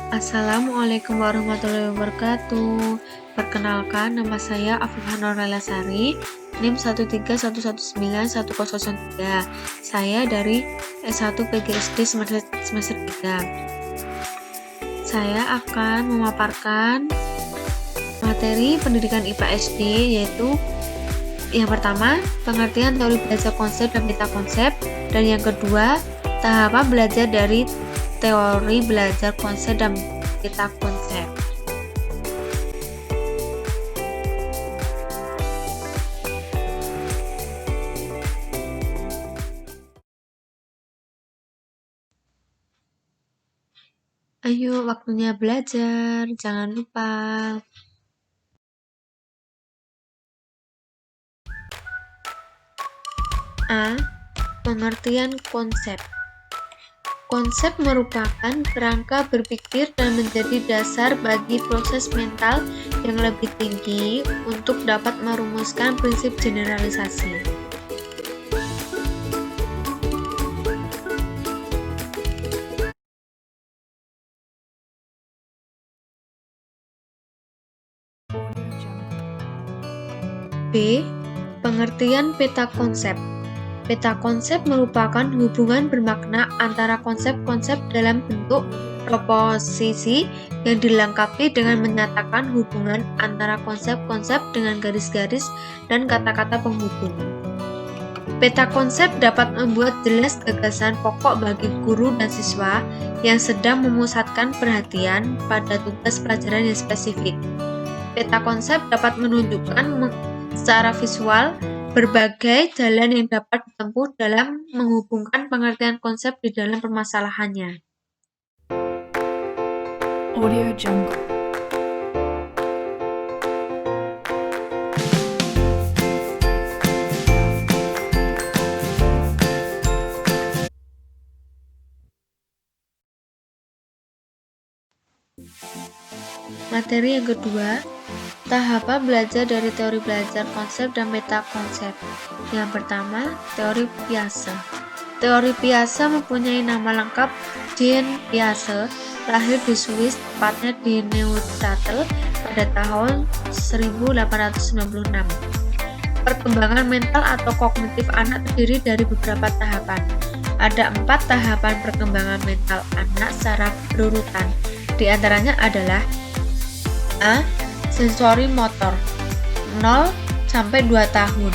Assalamualaikum warahmatullahi wabarakatuh. Perkenalkan, nama saya Afifah Nurlela Sari, NIM 131191003. Saya dari S1 PGSD semester 3. Saya akan memaparkan materi pendidikan IPA SD, yaitu yang pertama, pengertian teori belajar konsep dan meta konsep, dan yang kedua, tahapan belajar dari teori belajar konsep dan meta konsep. Ayo, waktunya belajar, jangan lupa. A. Pengertian konsep. Konsep merupakan kerangka berpikir dan menjadi dasar bagi proses mental yang lebih tinggi untuk dapat merumuskan prinsip generalisasi. B. Pengertian peta konsep. Peta konsep merupakan hubungan bermakna antara konsep-konsep dalam bentuk proposisi yang dilengkapi dengan menyatakan hubungan antara konsep-konsep dengan garis-garis dan kata-kata penghubung. Peta konsep dapat membuat jelas gagasan pokok bagi guru dan siswa yang sedang memusatkan perhatian pada tugas pelajaran yang spesifik. Peta konsep dapat menunjukkan secara visual berbagai jalan yang dapat ditempuh dalam menghubungkan pengertian konsep di dalam permasalahannya. Audio Jungle. Materi yang kedua, tahapan belajar dari teori belajar konsep dan meta konsep. Yang pertama, teori Piaget. Teori Piaget mempunyai nama lengkap Jean Piaget, lahir di Swiss, tepatnya di Neuchâtel pada tahun 1896. Perkembangan mental atau kognitif anak terdiri dari beberapa tahapan. Ada 4 tahapan perkembangan mental anak secara berurutan. Di antaranya adalah A. Sensori motor 0 sampai 2 tahun.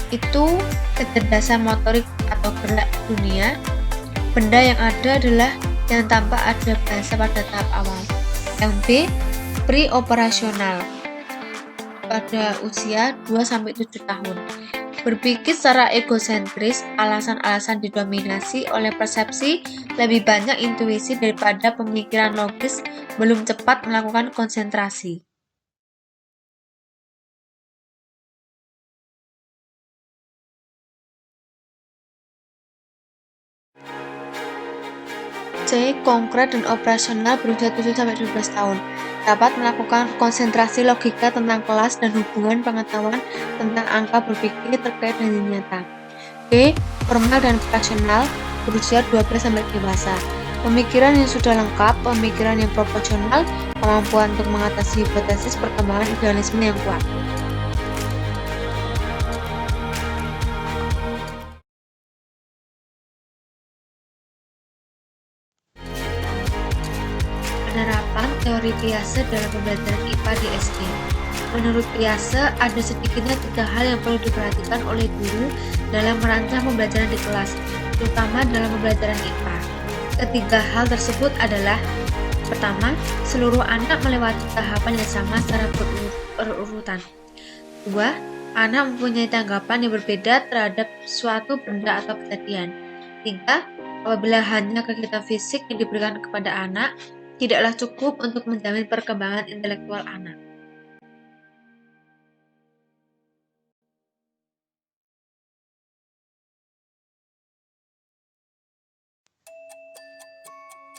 Itu kecerdasan motorik atau gerak dunia. Benda yang ada adalah yang tanpa ada bahasa pada tahap awal. Yang B. Pre-operasional pada usia 2 sampai 7 tahun. Berpikir secara egosentris, alasan-alasan didominasi oleh persepsi, lebih banyak intuisi daripada pemikiran logis, belum cepat melakukan konsentrasi. C. Konkret dan operasional berusia 7-12 tahun. Dapat melakukan konsentrasi logika tentang kelas dan hubungan pengetahuan tentang angka berpikir terkait dengan nyata. B. Formal dan operasional berusia 12 sampai dewasa. Pemikiran yang sudah lengkap, pemikiran yang proporsional, kemampuan untuk mengatasi hipotesis perkembangan idealisme yang kuat. Penerapan teori Piaget dalam pembelajaran IPA di SD. Menurut Piaget, ada sedikitnya 3 hal yang perlu diperhatikan oleh guru dalam merancang pembelajaran di kelas, terutama dalam pembelajaran IPA. Ketiga hal tersebut adalah: pertama, seluruh anak melewati tahapan yang sama secara berurutan. 2. Anak mempunyai tanggapan yang berbeda terhadap suatu benda atau kejadian. 3. Apabila hanya kegiatan fisik yang diberikan kepada anak, tidaklah cukup untuk menjamin perkembangan intelektual anak.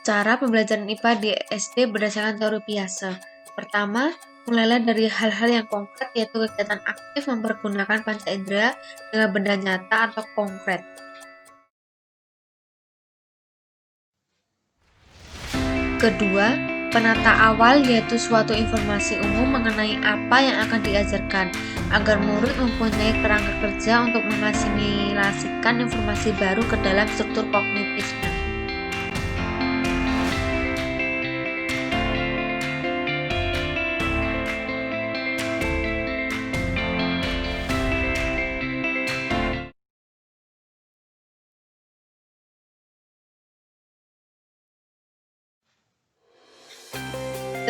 Cara pembelajaran IPA di SD berdasarkan teori Piaget. Pertama, mulailah dari hal-hal yang konkret, yaitu kegiatan aktif mempergunakan panca indera dengan benda nyata atau konkret. Kedua, penata awal yaitu suatu informasi umum mengenai apa yang akan diajarkan, agar murid mempunyai kerangka kerja untuk mengasimilasikan informasi baru ke dalam struktur kognitifnya.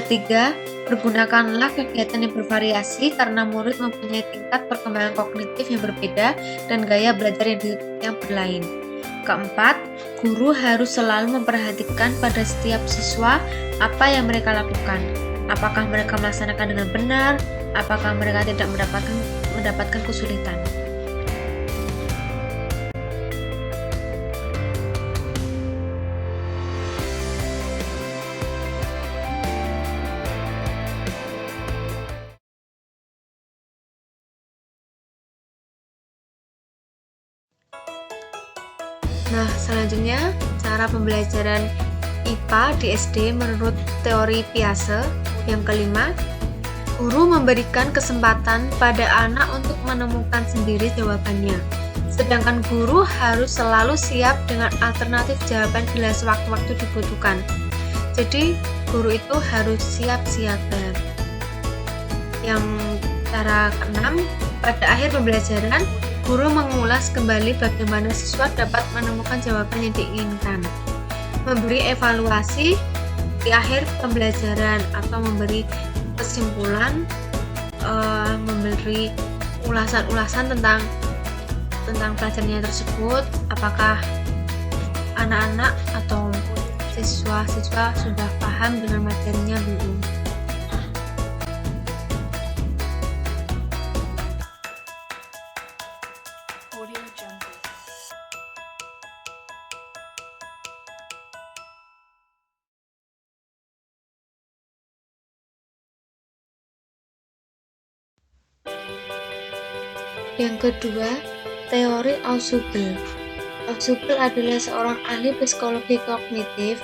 Ketiga, pergunakanlah kegiatan yang bervariasi karena murid mempunyai tingkat perkembangan kognitif yang berbeda dan gaya belajar yang berlain. Keempat, guru harus selalu memperhatikan pada setiap siswa apa yang mereka lakukan. Apakah mereka melaksanakan dengan benar? Apakah mereka tidak mendapatkan kesulitan? Nah, selanjutnya cara pembelajaran IPA di SD menurut teori Piaget. Yang kelima, guru memberikan kesempatan pada anak untuk menemukan sendiri jawabannya. Sedangkan guru harus selalu siap dengan alternatif jawaban bila sewaktu-waktu dibutuhkan. Jadi, guru itu harus siap siaga. Yang cara keenam, pada akhir pembelajaran, guru mengulas kembali bagaimana siswa dapat menemukan jawaban yang diinginkan, memberi evaluasi di akhir pembelajaran atau memberi kesimpulan, memberi ulasan-ulasan tentang pelajarannya tersebut, apakah anak-anak atau siswa-siswa sudah paham dengan materinya belum. Yang kedua, teori Ausubel. Ausubel adalah seorang ahli psikologi kognitif.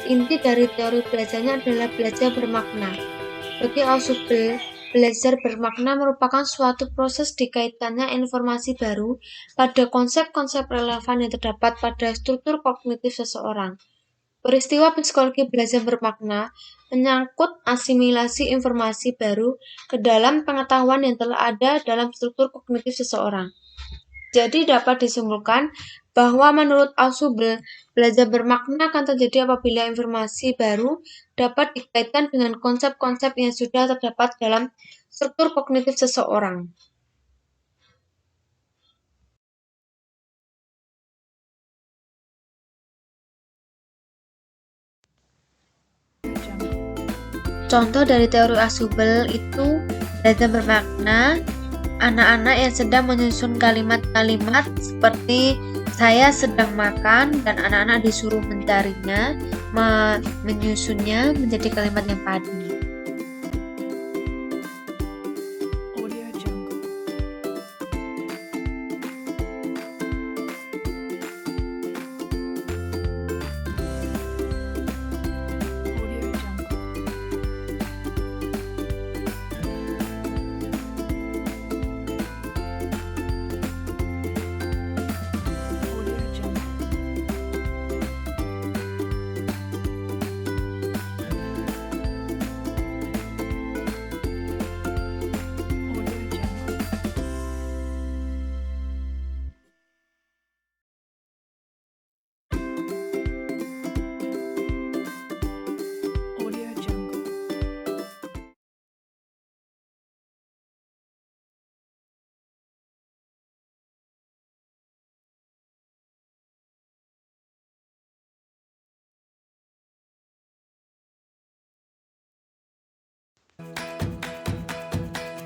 Inti dari teori belajarnya adalah belajar bermakna. Bagi Ausubel, belajar bermakna merupakan suatu proses dikaitkannya informasi baru pada konsep-konsep relevan yang terdapat pada struktur kognitif seseorang. Peristiwa psikologi belajar bermakna menyangkut asimilasi informasi baru ke dalam pengetahuan yang telah ada dalam struktur kognitif seseorang. Jadi dapat disimpulkan bahwa menurut Ausubel, belajar bermakna akan terjadi apabila informasi baru dapat dikaitkan dengan konsep-konsep yang sudah terdapat dalam struktur kognitif seseorang. Contoh dari teori Ausubel itu belajar bermakna anak-anak yang sedang menyusun kalimat-kalimat seperti saya sedang makan dan anak-anak disuruh mencarinya, menyusunnya menjadi kalimat yang padu.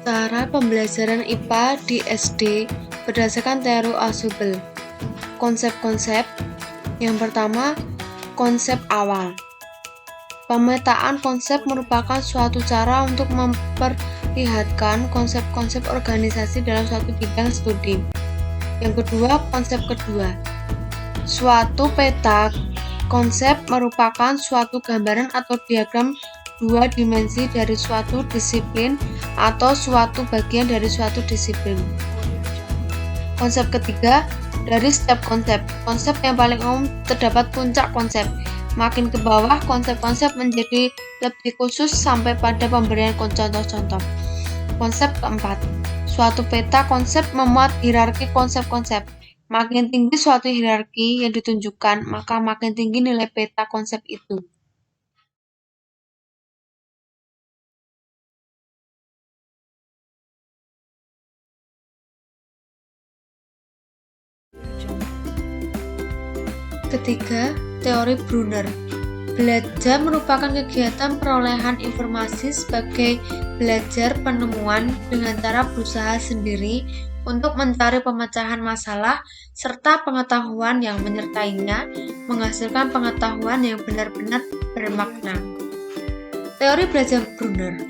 Cara pembelajaran IPA di SD berdasarkan teori Ausubel. Konsep-konsep. Yang pertama, konsep awal. Pemetaan konsep merupakan suatu cara untuk memperlihatkan konsep-konsep organisasi dalam suatu bidang studi. Yang kedua, konsep kedua. Suatu peta Konsep merupakan suatu gambaran atau diagram dua dimensi dari suatu disiplin atau suatu bagian dari suatu disiplin. Konsep ketiga, dari setiap konsep. Konsep yang paling umum terdapat puncak konsep. Makin ke bawah, konsep-konsep menjadi lebih khusus sampai pada pemberian contoh-contoh. Konsep keempat, suatu peta konsep memuat hierarki konsep-konsep. Makin tinggi suatu hierarki yang ditunjukkan, maka makin tinggi nilai peta konsep itu. Ketiga, teori Brunner. Belajar merupakan kegiatan perolehan informasi sebagai belajar penemuan dengan cara berusaha sendiri untuk mencari pemecahan masalah serta pengetahuan yang menyertainya, menghasilkan pengetahuan yang benar-benar bermakna. Teori belajar Brunner.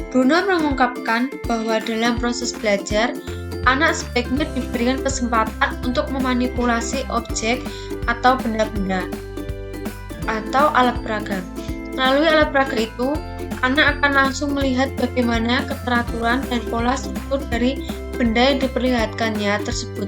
Brunner mengungkapkan bahwa dalam proses belajar, anak sebaiknya diberikan kesempatan untuk memanipulasi objek atau benda-benda atau alat peraga. Melalui alat peraga itu, anak akan langsung melihat bagaimana keteraturan dan pola struktur dari benda yang diperlihatkannya tersebut.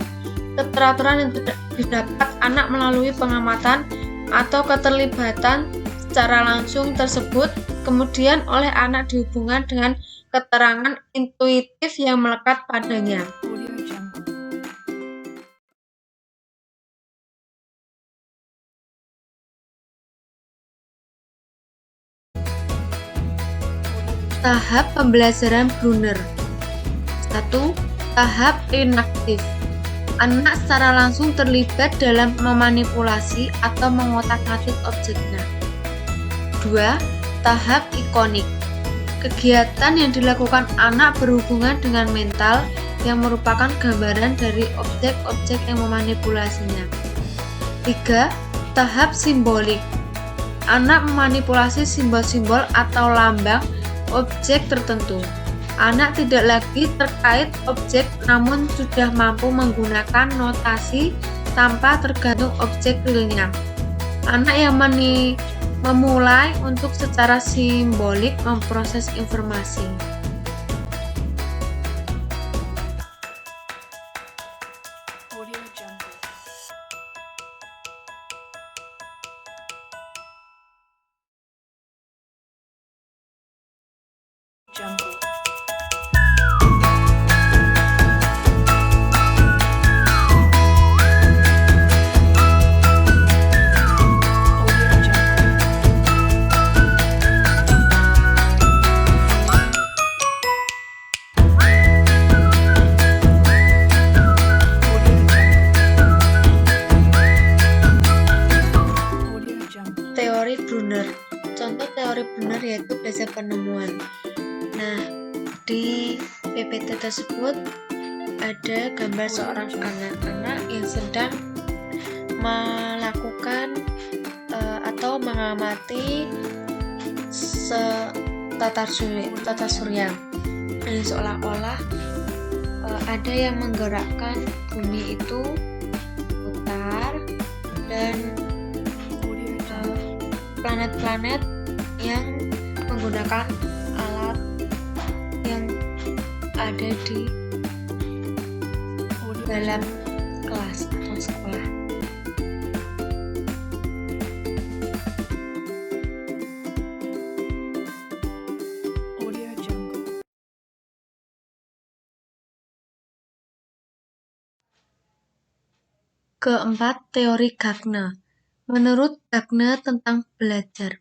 Keteraturan yang didapat anak melalui pengamatan atau keterlibatan secara langsung tersebut kemudian oleh anak dihubungkan dengan keterangan intuitif yang melekat padanya. Tahap pembelajaran Brunner. 1. Tahap inaktif. Anak secara langsung terlibat dalam memanipulasi atau mengotak-atik objeknya. 2. Tahap ikonik. Kegiatan yang dilakukan anak berhubungan dengan mental yang merupakan gambaran dari objek-objek yang memanipulasinya. 3. Tahap simbolik. Anak memanipulasi simbol-simbol atau lambang objek tertentu. Anak tidak lagi terkait objek namun sudah mampu menggunakan notasi tanpa tergantung objek realnya. Anak yang memulai untuk secara simbolik memproses informasi. Teori Brunner. Contoh teori Brunner yaitu belajar penemuan. Nah, di PPT tersebut ada gambar seorang anak-anak yang sedang melakukan atau mengamati tata surya. Ini seolah-olah ada yang menggerakkan bumi itu putar dan planet-planet yang menggunakan alat yang ada di dalam kelas atau sekolah. Keempat, teori Gardner. Menurut Gardner tentang belajar.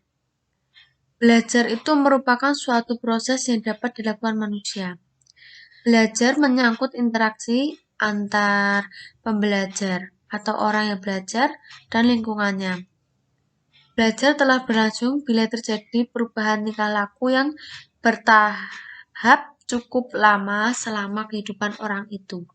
Belajar itu merupakan suatu proses yang dapat dilakukan manusia. Belajar menyangkut interaksi antar pembelajar atau orang yang belajar dan lingkungannya. Belajar telah berlangsung bila terjadi perubahan tingkah laku yang bertahap cukup lama selama kehidupan orang itu.